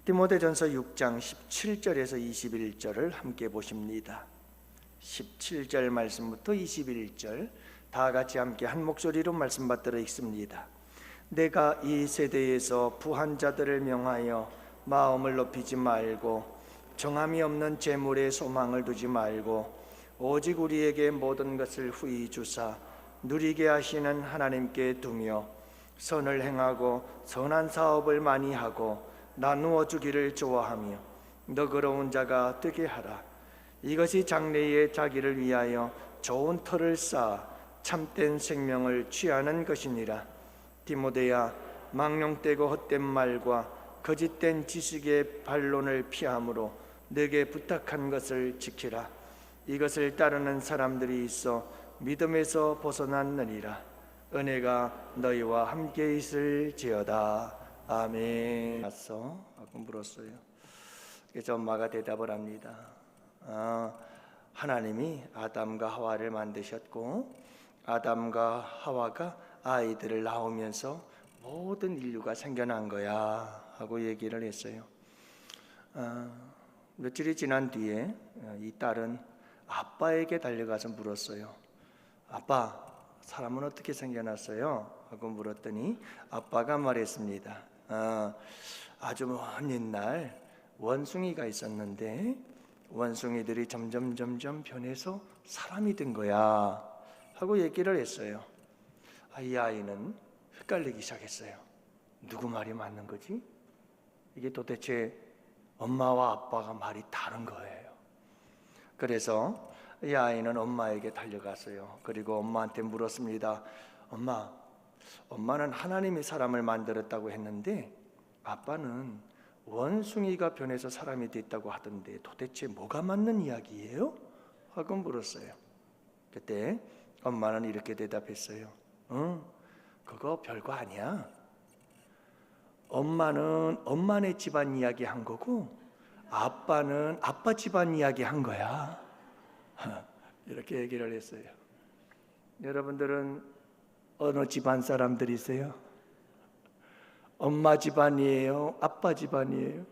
디모데전서 6장 17절에서 21절을 함께 보십니다. 17절 말씀부터 21절 다 같이 함께 한 목소리로 말씀 받들어 읽습니다. 내가 이 세대에서 부한 자들을 명하여 마음을 높이지 말고 정함이 없는 재물에 소망을 두지 말고 오직 우리에게 모든 것을 후히 주사 누리게 하시는 하나님께 두며 선을 행하고 선한 사업을 많이 하고 나누어 주기를 좋아하며 너그러운 자가 되게 하라. 이것이 장래에 자기를 위하여 좋은 터를 쌓아 참된 생명을 취하는 것이니라. 디모데야, 망령되고 헛된 말과 거짓된 지식의 반론을 피함으로 내게 부탁한 것을 지키라. 이것을 따르는 사람들이 있어 믿음에서 벗어났느니라. 은혜가 너희와 함께 있을지어다. 아멘. 맞어? 아까 물었어요. 그래서 엄마가 대답을 합니다. 하나님이 아담과 하와를 만드셨고 아담과 하와가 아이들을 낳으면서 모든 인류가 생겨난 거야 하고 얘기를 했어요. 며칠이 지난 뒤에 이 딸은 아빠에게 달려가서 물었어요. 아빠, 사람은 어떻게 생겨났어요? 하고 물었더니 아빠가 말했습니다. 아주 먼 옛날 원숭이가 있었는데 원숭이들이 점점 변해서 사람이 된 거야 하고 얘기를 했어요. 이 아이는 헷갈리기 시작했어요. 누구 말이 맞는 거지? 이게 도대체 엄마와 아빠가 말이 다른 거예요. 그래서 이 아이는 엄마에게 달려갔어요. 그리고 엄마한테 물었습니다. 엄마는 하나님이 사람을 만들었다고 했는데 아빠는 원숭이가 변해서 사람이 됐다고 하던데 도대체 뭐가 맞는 이야기예요? 하고 물었어요. 그때 엄마는 이렇게 대답했어요. 그거 별거 아니야. 엄마는 엄마네 집안 이야기 한 거고 아빠는 아빠 집안 이야기 한 거야. 이렇게 얘기를 했어요. 여러분들은 어느 집안 사람들이세요? 엄마 집안이에요? 아빠 집안이에요?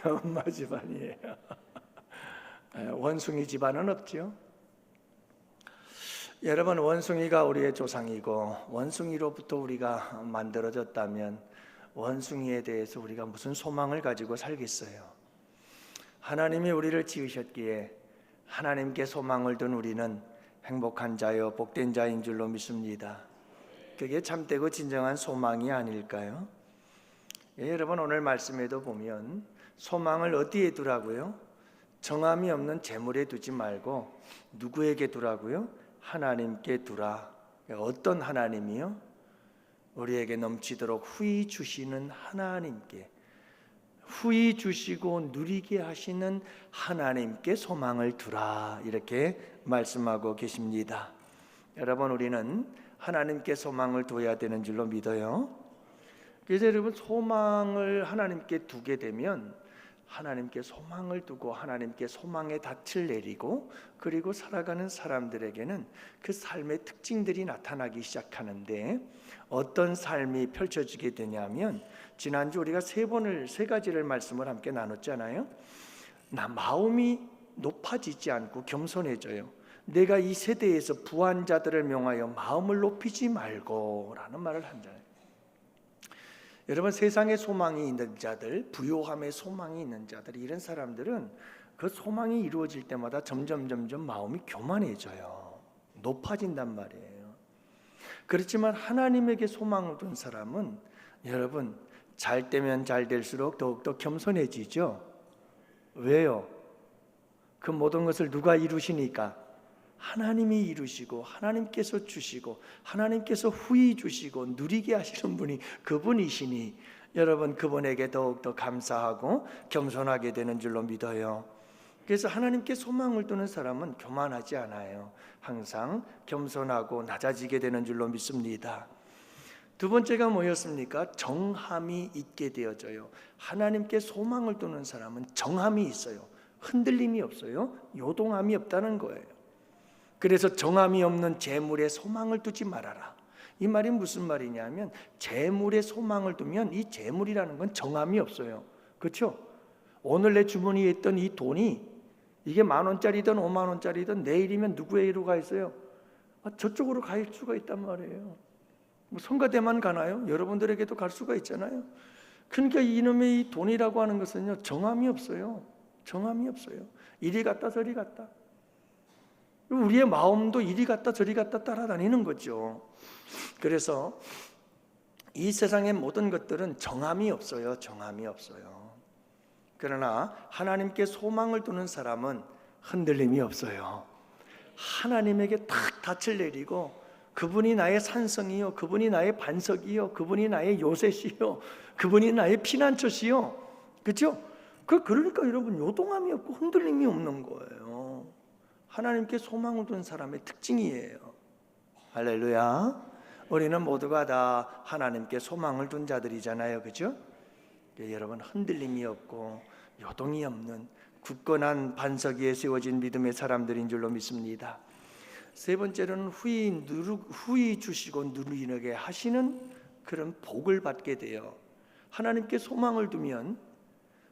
엄마 집안이에요. 원숭이 집안은 없죠. 여러분, 원숭이가 우리의 조상이고 원숭이로부터 우리가 만들어졌다면 원숭이에 대해서 우리가 무슨 소망을 가지고 살겠어요? 하나님이 우리를 지으셨기에 하나님께 소망을 둔 우리는 행복한 자요 복된 자인 줄로 믿습니다. 그게 참되고 진정한 소망이 아닐까요? 여러분, 오늘 말씀에도 보면 소망을 어디에 두라고요? 정함이 없는 재물에 두지 말고 누구에게 두라고요? 하나님께 두라. 어떤 하나님이요? 우리에게 넘치도록 후히 주시는 하나님께, 후히 주시고 누리게 하시는 하나님께 소망을 두라. 이렇게 말씀하고 계십니다. 여러분, 우리는 하나님께 소망을 둬야 되는 줄로 믿어요. 그래서 여러분, 소망을 하나님께 두게 되면 하나님께 소망을 두고 하나님께 소망의 닻을 내리고 그리고 살아가는 사람들에게는 그 삶의 특징들이 나타나기 시작하는데 어떤 삶이 펼쳐지게 되냐면 지난주 우리가 세 가지를 말씀을 함께 나눴잖아요. 마음이 높아지지 않고 겸손해져요. 내가 이 세대에서 부한 자들을 명하여 마음을 높이지 말고 라는 말을 한잖아요. 여러분, 세상에 소망이 있는 자들, 부요함에 소망이 있는 자들, 이런 사람들은 그 소망이 이루어질 때마다 점점 마음이 교만해져요. 높아진단 말이에요. 그렇지만 하나님에게 소망을 둔 사람은 여러분, 잘 되면 잘 될수록 더욱더 겸손해지죠. 왜요? 그 모든 것을 누가 이루시니까? 하나님이 이루시고 하나님께서 주시고 하나님께서 후히 주시고 누리게 하시는 분이 그분이시니 여러분, 그분에게 더욱더 감사하고 겸손하게 되는 줄로 믿어요. 그래서 하나님께 소망을 두는 사람은 교만하지 않아요. 항상 겸손하고 낮아지게 되는 줄로 믿습니다. 두 번째가 뭐였습니까? 정함이 있게 되어져요. 하나님께 소망을 두는 사람은 정함이 있어요. 흔들림이 없어요. 요동함이 없다는 거예요. 그래서 정함이 없는 재물에 소망을 두지 말아라. 이 말이 무슨 말이냐면 재물에 소망을 두면 이 재물이라는 건 정함이 없어요. 그렇죠? 오늘 내 주머니에 있던 이 돈이 이게 10,000원짜리든 50,000원짜리든 내일이면 누구에게로 가 있어요? 저쪽으로 갈 수가 있단 말이에요. 뭐 성가대만 가나요? 여러분들에게도 갈 수가 있잖아요. 그러니까 이놈의 이 돈이라고 하는 것은요, 정함이 없어요. 정함이 없어요. 이리 갔다 저리 갔다. 우리의 마음도 이리 갔다 저리 갔다 따라다니는 거죠. 그래서 이 세상의 모든 것들은 정함이 없어요. 정함이 없어요. 그러나 하나님께 소망을 두는 사람은 흔들림이 없어요. 하나님에게 탁 닻을 내리고 그분이 나의 산성이요, 그분이 나의 반석이요, 그분이 나의 요새시요, 그분이 나의 피난처시요. 그렇죠? 그러니까 여러분 요동함이 없고 흔들림이 없는 거예요. 하나님께 소망을 둔 사람의 특징이에요. 할렐루야. 우리는 모두가 다 하나님께 소망을 둔 자들이잖아요. 그렇죠? 여러분 흔들림이 없고 요동이 없는 굳건한 반석 위에 세워진 믿음의 사람들인 줄로 믿습니다. 세 번째로는 후히 주시고 누리게 하시는 그런 복을 받게 돼요. 하나님께 소망을 두면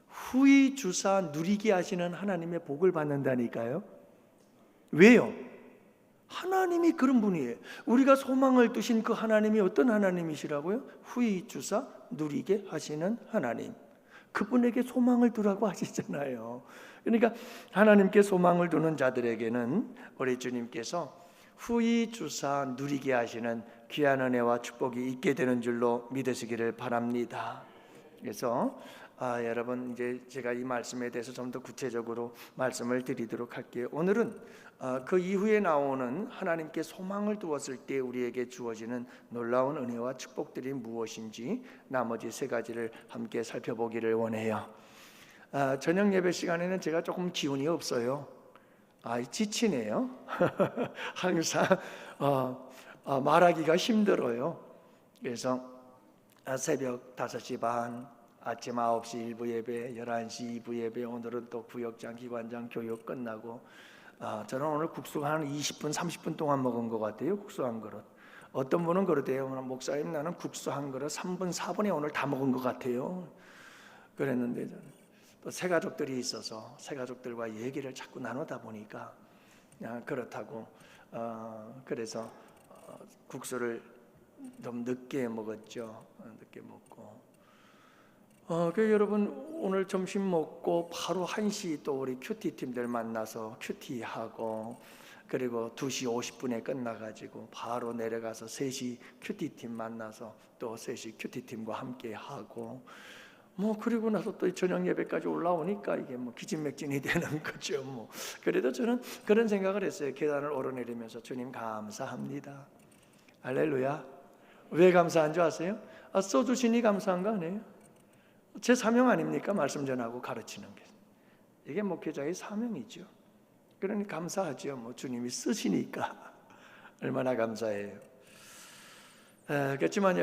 후히 주사 누리게 하시는 하나님의 복을 받는다니까요. 왜요? 하나님이 그런 분이에요. 우리가 소망을 두신 그 하나님이 어떤 하나님이시라고요? 후히 주사 누리게 하시는 하나님. 그분에게 소망을 두라고 하시잖아요. 그러니까 하나님께 소망을 두는 자들에게는 우리 주님께서 후히 주사 누리게 하시는 귀한 은혜와 축복이 있게 되는 줄로 믿으시기를 바랍니다. 그래서 여러분 이제 제가 이 말씀에 대해서 좀 더 구체적으로 말씀을 드리도록 할게요. 오늘은 그 이후에 나오는 하나님께 소망을 두었을 때 우리에게 주어지는 놀라운 은혜와 축복들이 무엇인지 나머지 세 가지를 함께 살펴보기를 원해요. 저녁 예배 시간에는 제가 조금 기운이 없어요. 지치네요. 항상 말하기가 힘들어요. 그래서 새벽 5시 반, 아침 9시 1부 예배, 11시 2부 예배, 오늘은 또 구역장, 기관장 교육 끝나고 저는 오늘 국수 한 20분, 30분 동안 먹은 것 같아요. 국수 한 그릇. 어떤 분은 그러대요. 목사님 나는 국수 한 그릇 3분, 4분에 오늘 다 먹은 것 같아요. 그랬는데 저는 또 새가족들이 있어서 새가족들과 얘기를 자꾸 나누다 보니까 그렇다고 그래서 국수를 좀 늦게 먹었죠. 늦게 먹고 여러분 오늘 점심 먹고 바로 1시 또 우리 큐티팀들 만나서 큐티하고 그리고 2시 50분에 끝나가지고 바로 내려가서 3시 큐티팀 만나서 또 3시 큐티팀과 함께 하고 그리고 나서 또 저녁 예배까지 올라오니까 이게 기진맥진이 되는 거죠. 그래도 저는 그런 생각을 했어요. 계단을 오르내리면서 주님 감사합니다. 할렐루야. 왜 감사한 줄 아세요? 써주시니 감사한 거 아니에요? 제 사명 아닙니까? 말씀 전하고 가르치는 게. 이게 목회자의 사명이죠. 그러니 감사하죠. 주님이 쓰시니까 얼마나 감사해요. 그렇지만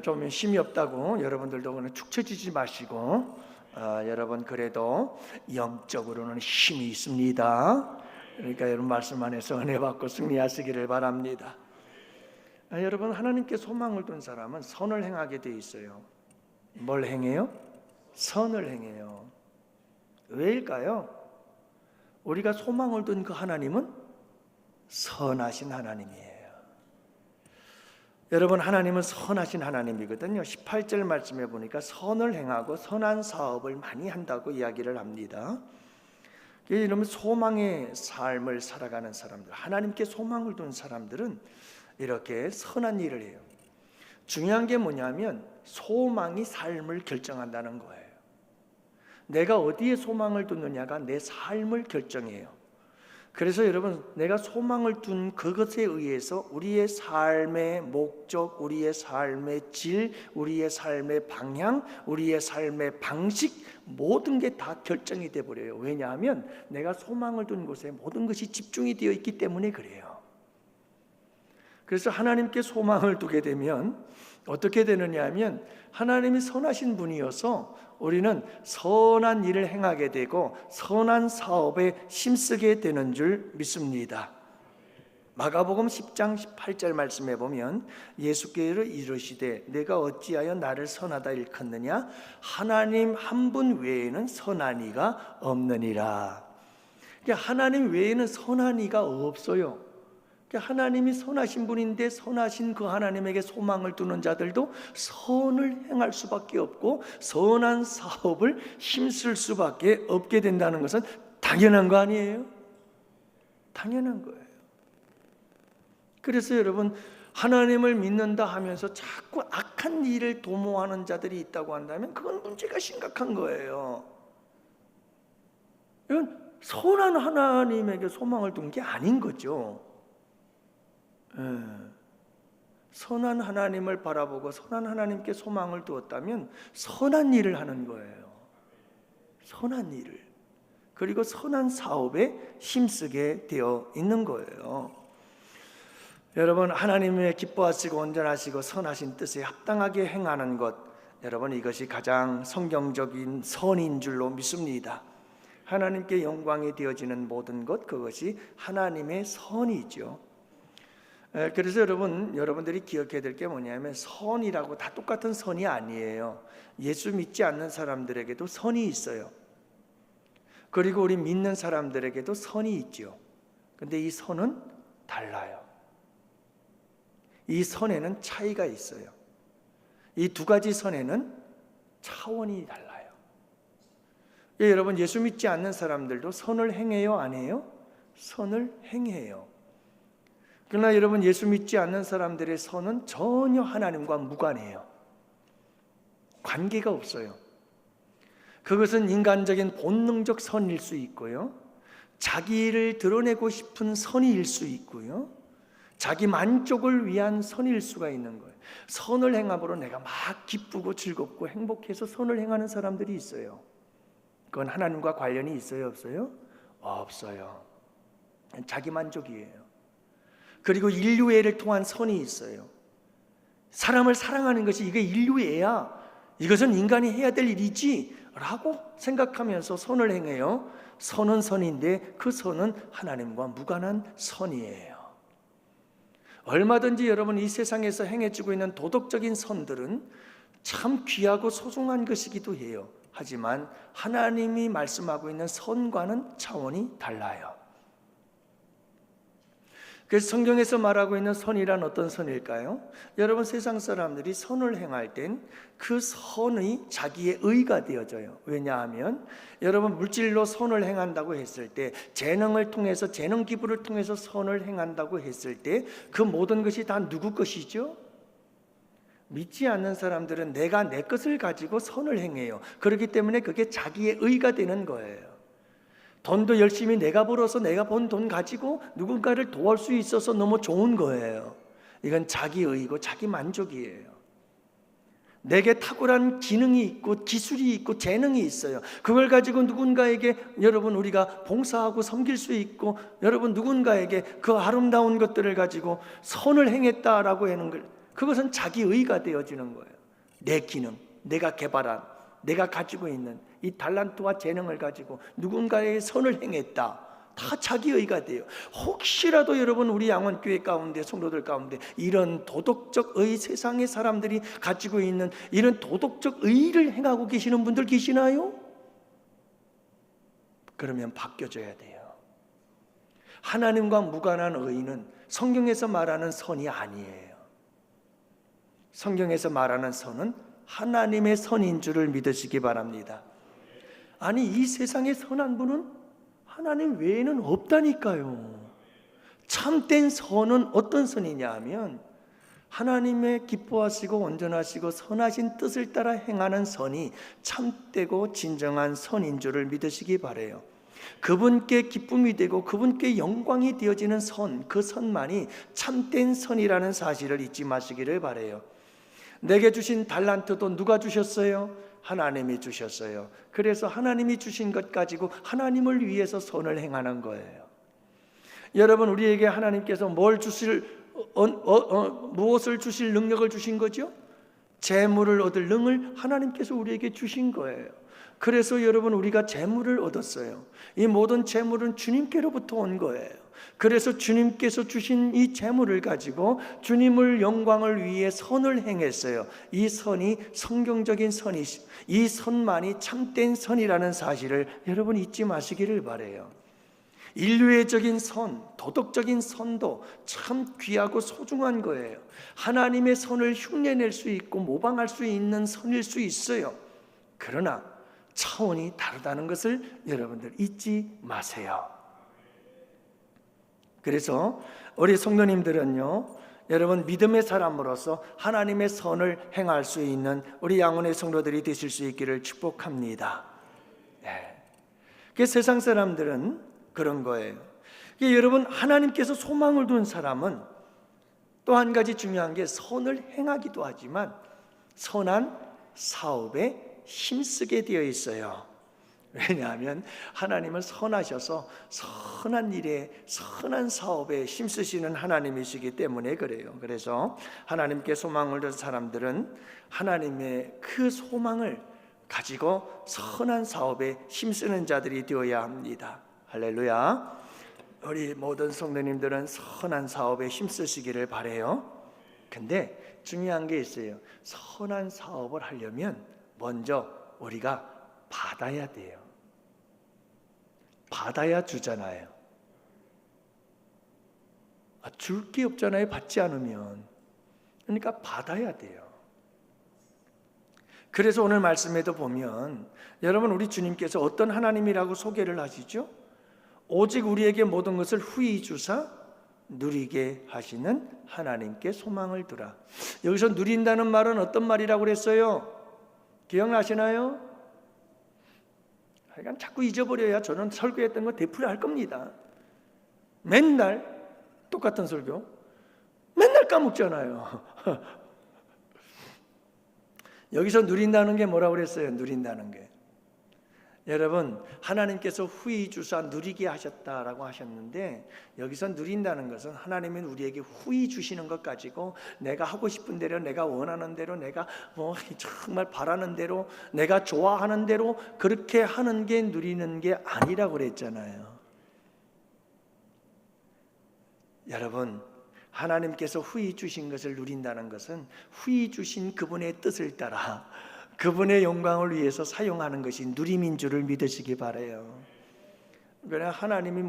좀 힘이 없다고 여러분들도 오늘 축 처지지 마시고 여러분 그래도 영적으로는 힘이 있습니다. 그러니까 여러분 말씀 안에서 은혜 받고 승리하시기를 바랍니다. 여러분 하나님께 소망을 둔 사람은 선을 행하게 돼 있어요. 뭘 행해요? 선을 행해요. 왜일까요? 우리가 소망을 둔 그 하나님은 선하신 하나님이에요. 여러분 하나님은 선하신 하나님이거든요. 18절 말씀에 보니까 선을 행하고 선한 사업을 많이 한다고 이야기를 합니다. 이러면 소망의 삶을 살아가는 사람들, 하나님께 소망을 둔 사람들은 이렇게 선한 일을 해요. 중요한 게 뭐냐면 소망이 삶을 결정한다는 거예요. 내가 어디에 소망을 두느냐가 내 삶을 결정해요. 그래서 여러분 내가 소망을 둔 그것에 의해서 우리의 삶의 목적, 우리의 삶의 질, 우리의 삶의 방향, 우리의 삶의 방식 모든 게 다 결정이 돼버려요. 왜냐하면 내가 소망을 둔 곳에 모든 것이 집중이 되어 있기 때문에 그래요. 그래서 하나님께 소망을 두게 되면 어떻게 되느냐 하면 하나님이 선하신 분이어서 우리는 선한 일을 행하게 되고 선한 사업에 힘쓰게 되는 줄 믿습니다. 마가복음 10장 18절 말씀에 보면 예수께서 이르시되 내가 어찌하여 나를 선하다 일컫느냐 하나님 한 분 외에는 선한 이가 없느니라. 그러니까 하나님 외에는 선한 이가 없어요. 그러니까 하나님이 선하신 분인데 선하신 그 하나님에게 소망을 두는 자들도 선을 행할 수밖에 없고 선한 사업을 힘쓸 수밖에 없게 된다는 것은 당연한 거 아니에요? 당연한 거예요. 그래서 여러분, 하나님을 믿는다 하면서 자꾸 악한 일을 도모하는 자들이 있다고 한다면 그건 문제가 심각한 거예요. 이건 선한 하나님에게 소망을 둔 게 아닌 거죠. 선한 하나님을 바라보고 선한 하나님께 소망을 두었다면 선한 일을 하는 거예요. 선한 일을. 그리고 선한 사업에 힘쓰게 되어 있는 거예요. 여러분, 하나님의 기뻐하시고 온전하시고 선하신 뜻에 합당하게 행하는 것, 여러분 이것이 가장 성경적인 선인 줄로 믿습니다. 하나님께 영광이 되어지는 모든 것, 그것이 하나님의 선이죠. 그래서 여러분들이 기억해야 될 게 뭐냐면 선이라고 다 똑같은 선이 아니에요. 예수 믿지 않는 사람들에게도 선이 있어요. 그리고 우리 믿는 사람들에게도 선이 있죠. 근데 이 선은 달라요. 이 선에는 차이가 있어요. 이 두 가지 선에는 차원이 달라요. 여러분, 예수 믿지 않는 사람들도 선을 행해요, 안 해요? 선을 행해요. 그러나 여러분, 예수 믿지 않는 사람들의 선은 전혀 하나님과 무관해요. 관계가 없어요. 그것은 인간적인 본능적 선일 수 있고요, 자기를 드러내고 싶은 선일 수 있고요, 자기 만족을 위한 선일 수가 있는 거예요. 선을 행함으로 내가 막 기쁘고 즐겁고 행복해서 선을 행하는 사람들이 있어요. 그건 하나님과 관련이 있어요, 없어요? 없어요. 자기 만족이에요. 그리고 인류애를 통한 선이 있어요. 사람을 사랑하는 것이 이게 인류애야, 이것은 인간이 해야 될 일이지 라고 생각하면서 선을 행해요. 선은 선인데 그 선은 하나님과 무관한 선이에요. 얼마든지 여러분, 이 세상에서 행해지고 있는 도덕적인 선들은 참 귀하고 소중한 것이기도 해요. 하지만 하나님이 말씀하고 있는 선과는 차원이 달라요. 그래서 성경에서 말하고 있는 선이란 어떤 선일까요? 여러분, 세상 사람들이 선을 행할 땐 그 선이 자기의 의가 되어져요. 왜냐하면 여러분, 물질로 선을 행한다고 했을 때, 재능을 통해서, 재능 기부를 통해서 선을 행한다고 했을 때 그 모든 것이 다 누구 것이죠? 믿지 않는 사람들은 내가 내 것을 가지고 선을 행해요. 그렇기 때문에 그게 자기의 의가 되는 거예요. 돈도 열심히 내가 벌어서 내가 번 돈 가지고 누군가를 도울 수 있어서 너무 좋은 거예요. 이건 자기 의고 자기 만족이에요. 내게 탁월한 기능이 있고 기술이 있고 재능이 있어요. 그걸 가지고 누군가에게 여러분 우리가 봉사하고 섬길 수 있고, 여러분 누군가에게 그 아름다운 것들을 가지고 선을 행했다라고 하는 걸, 그것은 자기 의가 되어지는 거예요. 내 기능, 내가 개발한, 내가 가지고 있는 이 달란트와 재능을 가지고 누군가의 선을 행했다, 다 자기 의가 돼요. 혹시라도 여러분, 우리 양원교회 가운데, 성도들 가운데 이런 도덕적 의, 세상의 사람들이 가지고 있는 이런 도덕적 의를 행하고 계시는 분들 계시나요? 그러면 바뀌어져야 돼요. 하나님과 무관한 의는 성경에서 말하는 선이 아니에요. 성경에서 말하는 선은 하나님의 선인 줄을 믿으시기 바랍니다. 아니, 이 세상에 선한 분은 하나님 외에는 없다니까요. 참된 선은 어떤 선이냐 하면 하나님의 기뻐하시고 온전하시고 선하신 뜻을 따라 행하는 선이 참되고 진정한 선인 줄을 믿으시기 바라요. 그분께 기쁨이 되고 그분께 영광이 되어지는 선, 그 선만이 참된 선이라는 사실을 잊지 마시기를 바라요. 내게 주신 달란트도 누가 주셨어요? 하나님이 주셨어요. 그래서 하나님이 주신 것 가지고 하나님을 위해서 선을 행하는 거예요. 여러분, 우리에게 하나님께서 무엇을 주실 능력을 주신 거죠? 재물을 얻을 능을 하나님께서 우리에게 주신 거예요. 그래서 여러분, 우리가 재물을 얻었어요. 이 모든 재물은 주님께로부터 온 거예요. 그래서 주님께서 주신 이 재물을 가지고 주님을 영광을 위해 선을 행했어요. 이 선이 성경적인 선이, 이 선만이 참된 선이라는 사실을 여러분 잊지 마시기를 바라요. 인류애적인 선, 도덕적인 선도 참 귀하고 소중한 거예요. 하나님의 선을 흉내낼 수 있고 모방할 수 있는 선일 수 있어요. 그러나 차원이 다르다는 것을 여러분들 잊지 마세요. 그래서 우리 성도님들은요, 여러분 믿음의 사람으로서 하나님의 선을 행할 수 있는 우리 양원의 성도들이 되실 수 있기를 축복합니다. 그 세상 사람들은 그런 거예요. 여러분, 하나님께서 소망을 둔 사람은 또 한 가지 중요한 게 선을 행하기도 하지만 선한 사업에 힘쓰게 되어 있어요. 왜냐하면 하나님은 선하셔서 선한 일에, 선한 사업에 힘쓰시는 하나님이시기 때문에 그래요. 그래서 하나님께 소망을 둔 사람들은 하나님의 그 소망을 가지고 선한 사업에 힘쓰는 자들이 되어야 합니다. 할렐루야. 우리 모든 성도님들은 선한 사업에 힘쓰시기를 바라요. 근데 중요한 게 있어요. 선한 사업을 하려면 먼저 우리가 받아야 돼요. 받아야 주잖아요. 줄 게 없잖아요, 받지 않으면. 그러니까 받아야 돼요. 그래서 오늘 말씀에도 보면 여러분, 우리 주님께서 어떤 하나님이라고 소개를 하시죠? 오직 우리에게 모든 것을 후히 주사 누리게 하시는 하나님께 소망을 두라. 여기서 누린다는 말은 어떤 말이라고 그랬어요? 기억나시나요? 그러니까 자꾸 잊어버려야 저는 설교했던 거 되풀이할 겁니다. 맨날 똑같은 설교 맨날 까먹잖아요. 여기서 누린다는 게 뭐라고 그랬어요? 누린다는 게, 여러분, 하나님께서 후히 주사 누리게 하셨다라고 하셨는데, 여기서 누린다는 것은 하나님은 우리에게 후히 주시는 것 가지고 내가 하고 싶은 대로, 내가 원하는 대로, 내가 정말 바라는 대로, 내가 좋아하는 대로 그렇게 하는 게 누리는 게 아니라고 그랬잖아요. 여러분, 하나님께서 후히 주신 것을 누린다는 것은 후히 주신 그분의 뜻을 따라 그분의 영광을 위해서 사용하는 것이 누림인 줄을 믿으시기 바라요. 그래, 하나님이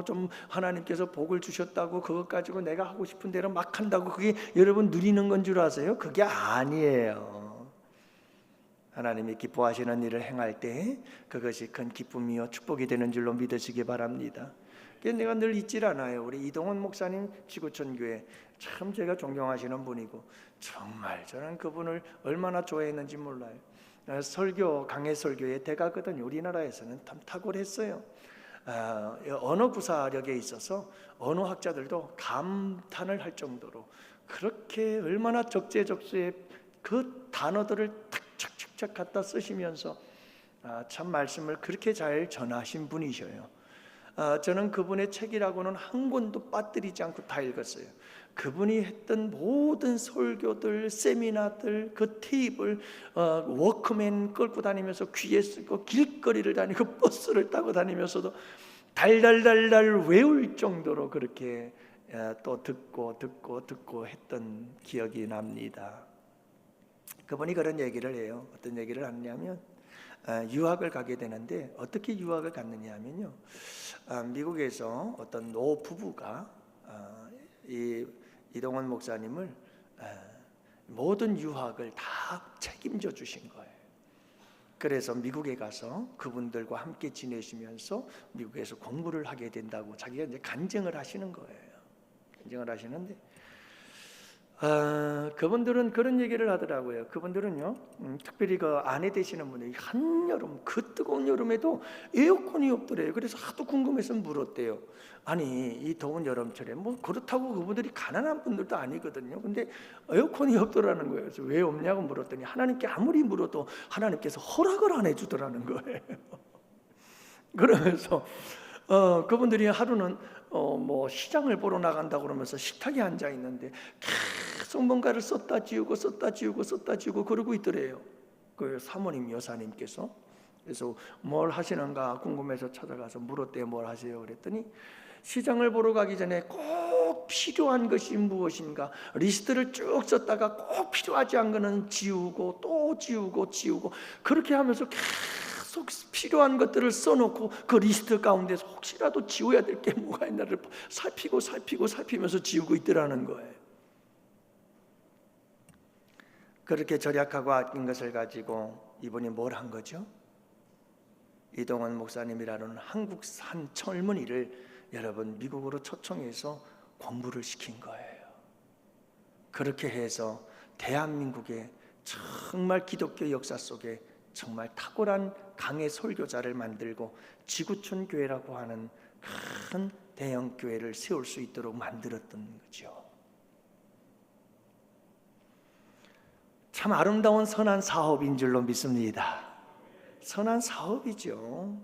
좀 하나님께서 복을 주셨다고 그것 가지고 내가 하고 싶은 대로 막 한다고 그게 여러분 누리는 건 줄 아세요? 그게 아니에요. 하나님이 기뻐하시는 일을 행할 때 그것이 큰 기쁨이요 축복이 되는 줄로 믿으시기 바랍니다. 내가 늘 잊질 않아요. 우리 이동원 목사님 지구촌교회 참 제가 존경하시는 분이고, 정말 저는 그분을 얼마나 좋아했는지 몰라요. 설교, 강해 설교의 대가거든요. 우리나라에서는 참 탁월했어요. 언어 구사력에 있어서 언어학자들도 감탄을 할 정도로 그렇게 얼마나 적재적소에 그 단어들을 탁착착착 갖다 쓰시면서 참 말씀을 그렇게 잘 전하신 분이셔요. 저는 그분의 책이라고는 한 권도 빠뜨리지 않고 다 읽었어요. 그분이 했던 모든 설교들, 세미나들, 그 테이블, 워크맨 끌고 다니면서 귀에 쓰고 길거리를 다니고 버스를 타고 다니면서도 달달달달 외울 정도로 그렇게 또 듣고 했던 기억이 납니다. 그분이 그런 얘기를 해요. 어떤 얘기를 하느냐면, 유학을 가게 되는데 어떻게 유학을 갔느냐 하면요, 미국에서 어떤 노 부부가 이동원 목사님을 모든 유학을 다 책임져 주신 거예요. 그래서 미국에 가서 그분들과 함께 지내시면서 미국에서 공부를 하게 된다고 자기가 이제 간증을 하시는 거예요. 간증을 하시는데 그분들은 그런 얘기를 하더라고요. 그분들은요, 특별히 그 아내 되시는 분이 한여름, 그 뜨거운 여름에도 에어컨이 없더래요. 그래서 하도 궁금해서 물었대요. 아니, 이 더운 여름철에 그렇다고 그분들이 가난한 분들도 아니거든요. 근데 에어컨이 없더라는 거예요. 그래서 왜 없냐고 물었더니 하나님께 아무리 물어도 하나님께서 허락을 안 해주더라는 거예요. 그러면서 그분들이 하루는 시장을 보러 나간다고 그러면서 식탁에 앉아 있는데 뭔가를 썼다 지우고 그러고 있더래요. 그 사모님 여사님께서. 그래서 뭘 하시는가 궁금해서 찾아가서 물었대요. 뭘 하세요? 그랬더니 시장을 보러 가기 전에 꼭 필요한 것이 무엇인가 리스트를 쭉 썼다가 꼭 필요하지 않은 거는 지우고 또 지우고 그렇게 하면서 계속 필요한 것들을 써놓고 그 리스트 가운데서 혹시라도 지워야 될 게 뭐가 있나를 살피면서 지우고 있더라는 거예요. 그렇게 절약하고 아낀 것을 가지고 이분이 뭘 한 거죠? 이동원 목사님이라는 한국 한 젊은이를 여러분 미국으로 초청해서 공부를 시킨 거예요. 그렇게 해서 대한민국의 정말 기독교 역사 속에 정말 탁월한 강의 설교자를 만들고 지구촌 교회라고 하는 큰 대형 교회를 세울 수 있도록 만들었던 거죠. 참 아름다운 선한 사업인 줄로 믿습니다. 선한 사업이죠.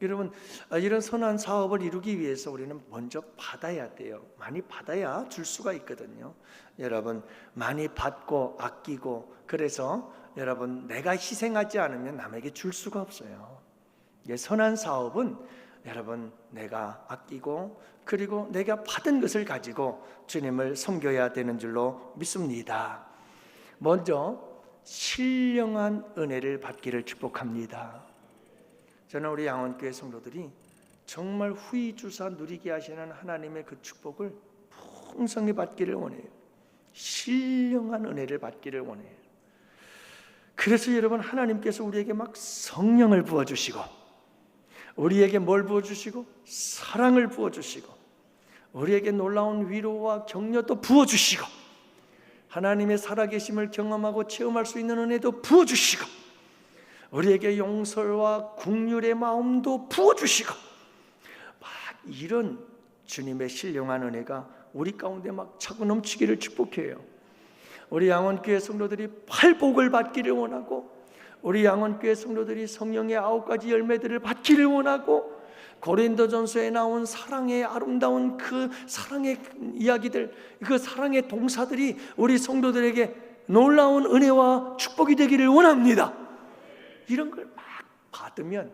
여러분, 이런 선한 사업을 이루기 위해서 우리는 먼저 받아야 돼요. 많이 받아야 줄 수가 있거든요. 여러분, 많이 받고 아끼고, 그래서 여러분 내가 희생하지 않으면 남에게 줄 수가 없어요. 선한 사업은 여러분 내가 아끼고 그리고 내가 받은 것을 가지고 주님을 섬겨야 되는 줄로 믿습니다. 먼저 신령한 은혜를 받기를 축복합니다. 저는 우리 양원교회 성도들이 정말 후이주사 누리게 하시는 하나님의 그 축복을 풍성히 받기를 원해요. 신령한 은혜를 받기를 원해요. 그래서 여러분 하나님께서 우리에게 막 성령을 부어주시고 우리에게 뭘 부어주시고 사랑을 부어주시고 우리에게 놀라운 위로와 격려도 부어주시고 하나님의 살아계심을 경험하고 체험할 수 있는 은혜도 부어주시고 우리에게 용서와 긍휼의 마음도 부어주시고 막 이런 주님의 신령한 은혜가 우리 가운데 막 차고 넘치기를 축복해요. 우리 양원교회 성도들이 팔복을 받기를 원하고 우리 양원교회 성도들이 성령의 9가지 열매들을 받기를 원하고 고린도전서에 나온 사랑의 아름다운 그 사랑의 이야기들, 그 사랑의 동사들이 우리 성도들에게 놀라운 은혜와 축복이 되기를 원합니다. 이런 걸 막 받으면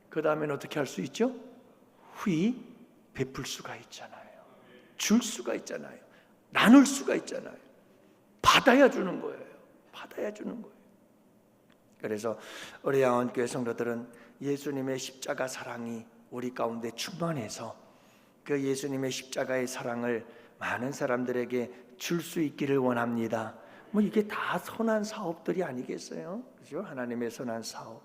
그 다음엔 어떻게 할 수 있죠? 후히 베풀 수가 있잖아요. 줄 수가 있잖아요. 나눌 수가 있잖아요. 받아야 주는 거예요. 받아야 주는 거예요. 그래서 우리 양원교회 성도들은 예수님의 십자가 사랑이 우리 가운데 충만해서 그 예수님의 십자가의 사랑을 많은 사람들에게 줄 수 있기를 원합니다. 이게 다 선한 사업들이 아니겠어요? 그죠? 하나님의 선한 사업.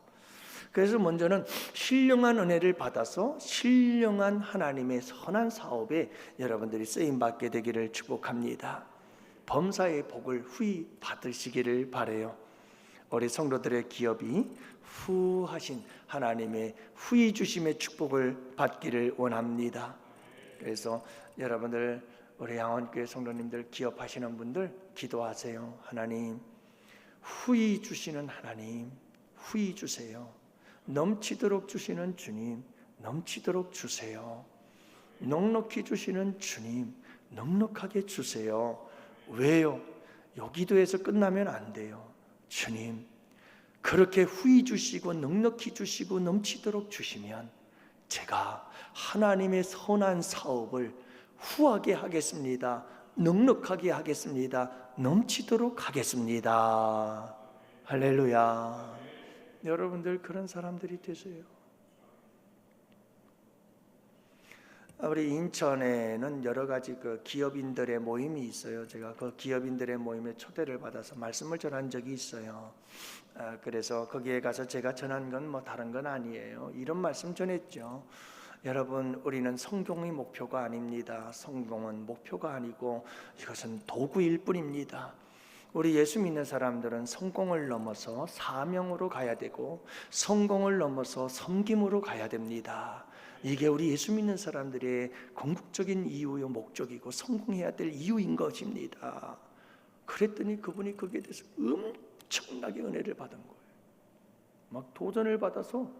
그래서 먼저는 신령한 은혜를 받아서 신령한 하나님의 선한 사업에 여러분들이 쓰임 받게 되기를 축복합니다. 범사의 복을 후히 받으시기를 바라요. 우리 성도들의 기업이 후하신 하나님의 후히 주심의 축복을 받기를 원합니다. 그래서 여러분들 우리 양원교회 성도님들 기업하시는 분들 기도하세요. 하나님 후히 주시는 하나님 후히 주세요. 넘치도록 주시는 주님 넘치도록 주세요. 넉넉히 주시는 주님 넉넉하게 주세요. 왜요? 여기도에서 끝나면 안 돼요. 주님 그렇게 후히 주시고 넉넉히 주시고 넘치도록 주시면 제가 하나님의 선한 사업을 후하게 하겠습니다. 넉넉하게 하겠습니다. 넘치도록 하겠습니다. 할렐루야. 여러분들 그런 사람들이 되세요. 우리 인천에는 여러 가지 그 기업인들의 모임이 있어요. 제가 그 기업인들의 모임에 초대를 받아서 말씀을 전한 적이 있어요. 그래서 거기에 가서 제가 전한 건 다른 건 아니에요. 이런 말씀 전했죠. 여러분 우리는 성공이 목표가 아닙니다. 성공은 목표가 아니고 이것은 도구일 뿐입니다. 우리 예수 믿는 사람들은 성공을 넘어서 사명으로 가야 되고 성공을 넘어서 섬김으로 가야 됩니다. 이게 우리 예수 믿는 사람들의 궁극적인 이유요 목적이고 성공해야 될 이유인 것입니다. 그랬더니 그분이 거기에 대해서 엄청나게 은혜를 받은 거예요. 막 도전을 받아서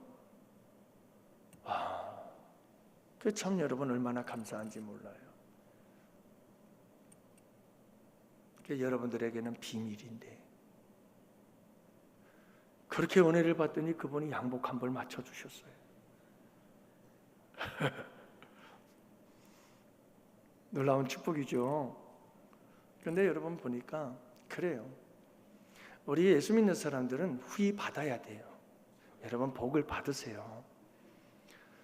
그 참 여러분 얼마나 감사한지 몰라요. 그게 여러분들에게는 비밀인데, 그렇게 은혜를 받더니 그분이 양복 한 벌 맞춰주셨어요. 놀라운 축복이죠. 그런데 여러분 보니까 그래요. 우리 예수 믿는 사람들은 후히 받아야 돼요. 여러분 복을 받으세요.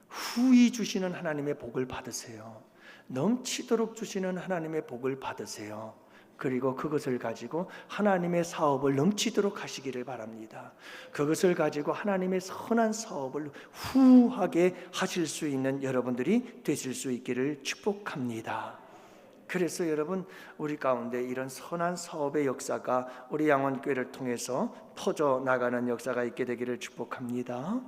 후히 주시는 하나님의 복을 받으세요. 넘치도록 주시는 하나님의 복을 받으세요. 그리고 그것을 가지고 하나님의 사업을 넘치도록 하시기를 바랍니다. 그것을 가지고 하나님의 선한 사업을 후하게 하실 수 있는 여러분들이 되실 수 있기를 축복합니다. 그래서 여러분, 우리 가운데 이런 선한 사업의 역사가 우리 양원교회를 통해서 퍼져 나가는 역사가 있게 되기를 축복합니다.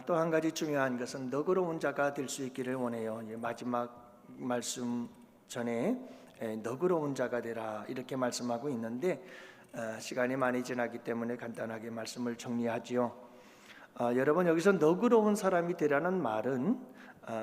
또 한 가지 중요한 것은 너그러운 자가 될 수 있기를 원해요. 마지막 말씀 전에 너그러운 자가 되라 이렇게 말씀하고 있는데, 시간이 많이 지나기 때문에 간단하게 말씀을 정리하지요. 여러분, 여기서 너그러운 사람이 되라는 말은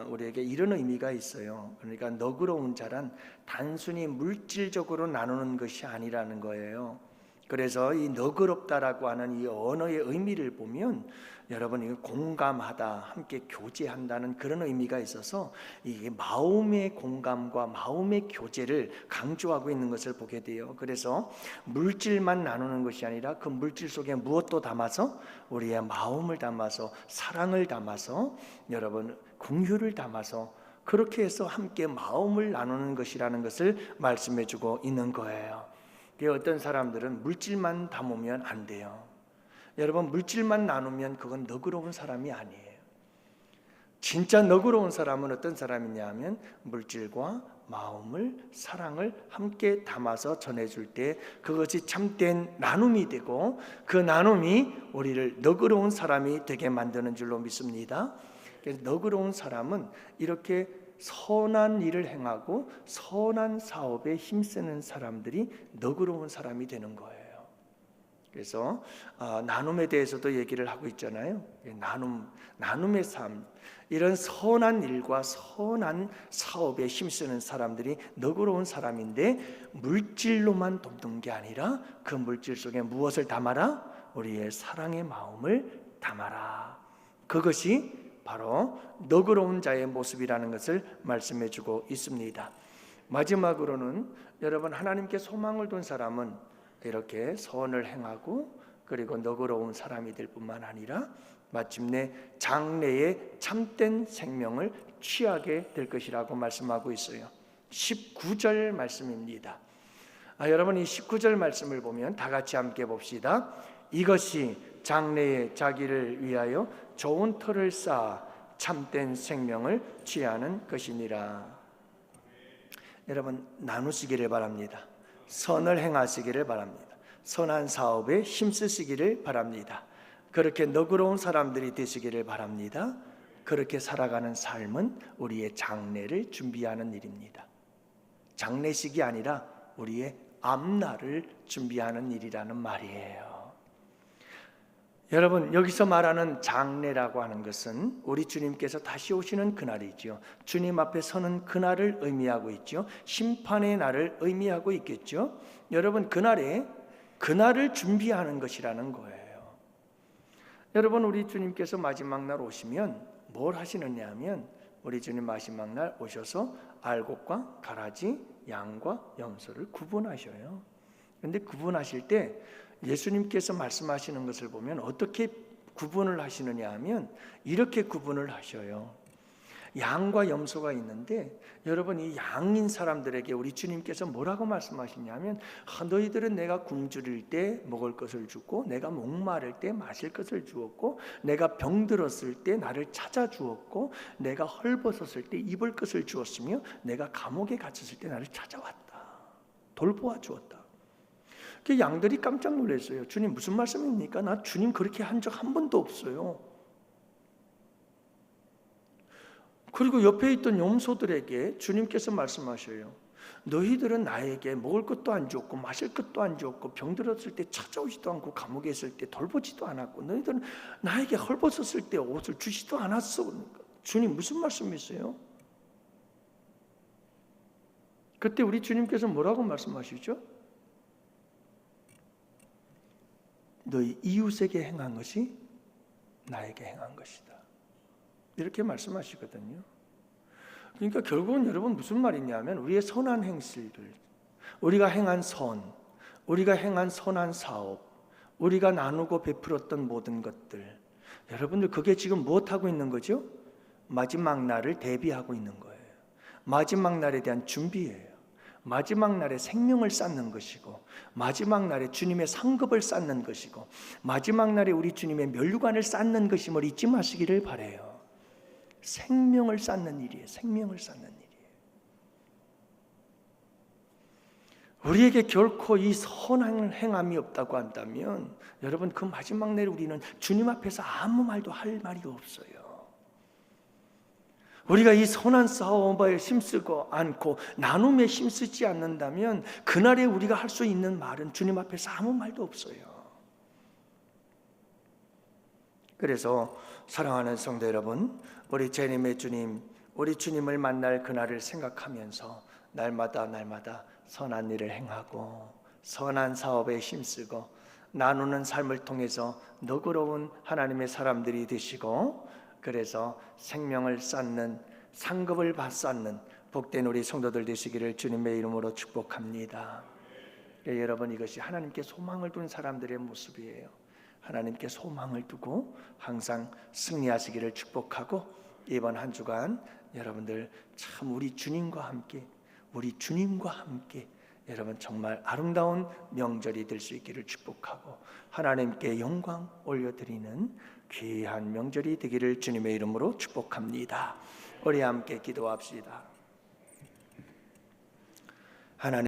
우리에게 이런 의미가 있어요. 그러니까 너그러운 자란 단순히 물질적으로 나누는 것이 아니라는 거예요. 그래서 이 너그럽다라고 하는 이 언어의 의미를 보면 여러분, 이거 공감하다, 함께 교제한다는 그런 의미가 있어서 이게 마음의 공감과 마음의 교제를 강조하고 있는 것을 보게 돼요. 그래서 물질만 나누는 것이 아니라 그 물질 속에 무엇도 담아서 우리의 마음을 담아서 사랑을 담아서 여러분 긍휼을 담아서 그렇게 해서 함께 마음을 나누는 것이라는 것을 말씀해주고 있는 거예요. 어떤 사람들은 물질만 담으면 안 돼요. 여러분, 물질만 나누면 그건 너그러운 사람이 아니에요. 진짜 너그러운 사람은 어떤 사람이냐 하면 물질과 마음을, 사랑을 함께 담아서 전해줄 때 그것이 참된 나눔이 되고 그 나눔이 우리를 너그러운 사람이 되게 만드는 줄로 믿습니다. 그래서 너그러운 사람은 이렇게 선한 일을 행하고 선한 사업에 힘쓰는 사람들이 너그러운 사람이 되는 거예요. 그래서 나눔에 대해서도 얘기를 하고 있잖아요. 나눔의 삶, 이런 선한 일과 선한 사업에 힘쓰는 사람들이 너그러운 사람인데, 물질로만 돕는 게 아니라 그 물질 속에 무엇을 담아라? 우리의 사랑의 마음을 담아라. 그것이 바로 너그러운 자의 모습이라는 것을 말씀해주고 있습니다. 마지막으로는 여러분, 하나님께 소망을 둔 사람은 이렇게 선을 행하고 그리고 너그러운 사람이 될 뿐만 아니라 마침내 장래의 참된 생명을 취하게 될 것이라고 말씀하고 있어요. 19절 말씀입니다. 여러분, 이 19절 말씀을 보면 다 같이 함께 봅시다. 이것이 장래의 자기를 위하여 좋은 터를 쌓아 참된 생명을 취하는 것이니라. 여러분, 나누시기를 바랍니다. 선을 행하시기를 바랍니다. 선한 사업에 힘쓰시기를 바랍니다. 그렇게 너그러운 사람들이 되시기를 바랍니다. 그렇게 살아가는 삶은 우리의 장래를 준비하는 일입니다. 장례식이 아니라 우리의 앞날을 준비하는 일이라는 말이에요. 여러분, 여기서 말하는 장래라고 하는 것은 우리 주님께서 다시 오시는 그날이죠. 주님 앞에 서는 그날을 의미하고 있죠. 심판의 날을 의미하고 있겠죠. 여러분, 그날을 준비하는 것이라는 거예요. 여러분, 우리 주님께서 마지막 날 오시면 뭘 하시느냐 하면, 우리 주님 마지막 날 오셔서 알곡과 가라지, 양과 염소를 구분하셔요. 그런데 구분하실 때 예수님께서 말씀하시는 것을 보면 어떻게 구분을 하시느냐 하면 이렇게 구분을 하셔요. 양과 염소가 있는데, 여러분, 이 양인 사람들에게 우리 주님께서 뭐라고 말씀하시냐면, 너희들은 내가 굶주릴 때 먹을 것을 주고, 내가 목마를 때 마실 것을 주었고, 내가 병들었을 때 나를 찾아주었고, 내가 헐벗었을 때 입을 것을 주었으며, 내가 감옥에 갇혔을 때 나를 찾아왔다, 돌보아 주었다. 그 양들이 깜짝 놀랐어요. 주님, 무슨 말씀입니까? 나 주님 그렇게 한 적 한 번도 없어요. 그리고 옆에 있던 염소들에게 주님께서 말씀하셔요. 너희들은 나에게 먹을 것도 안 주었고 마실 것도 안 주었고 병들었을 때 찾아오지도 않고 감옥에 있을 때 돌보지도 않았고, 너희들은 나에게 헐벗었을 때 옷을 주지도 않았어. 주님 무슨 말씀이세요? 그때 우리 주님께서 뭐라고 말씀하시죠? 너희 이웃에게 행한 것이 나에게 행한 것이다. 이렇게 말씀하시거든요. 그러니까 결국은 여러분 무슨 말이냐면 우리의 선한 행실들, 우리가 행한 선, 우리가 행한 선한 사업, 우리가 나누고 베풀었던 모든 것들, 여러분들 그게 지금 무엇하고 있는 거죠? 마지막 날을 대비하고 있는 거예요. 마지막 날에 대한 준비예요. 마지막 날에 생명을 쌓는 것이고, 마지막 날에 주님의 상급을 쌓는 것이고, 마지막 날에 우리 주님의 면류관을 쌓는 것임을 잊지 마시기를 바라요. 생명을 쌓는 일이에요. 생명을 쌓는 일이에요. 우리에게 결코 이 선한 행함이 없다고 한다면 여러분 그 마지막 날에 우리는 주님 앞에서 아무 말도 할 말이 없어요. 우리가 이 선한 싸움에 힘쓰고 않고 나눔에 힘쓰지 않는다면 그날에 우리가 할 수 있는 말은 주님 앞에서 아무 말도 없어요. 그래서 사랑하는 성도 여러분, 우리 주님의 주님, 우리 주님을 만날 그날을 생각하면서 날마다 선한 일을 행하고 선한 사업에 힘쓰고 나누는 삶을 통해서 너그러운 하나님의 사람들이 되시고, 그래서 생명을 쌓는, 상급을 쌓는 복된 우리 성도들 되시기를 주님의 이름으로 축복합니다. 여러분, 이것이 하나님께 소망을 둔 사람들의 모습이에요. 하나님께 소망을 두고 항상 승리하시기를 축복하고, 이번 한 주간 여러분들 참 우리 주님과 함께 여러분 정말 아름다운 명절이 될 수 있기를 축복하고, 하나님께 영광 올려드리는 귀한 명절이 되기를 주님의 이름으로 축복합니다. 우리 함께 기도합시다. 하나님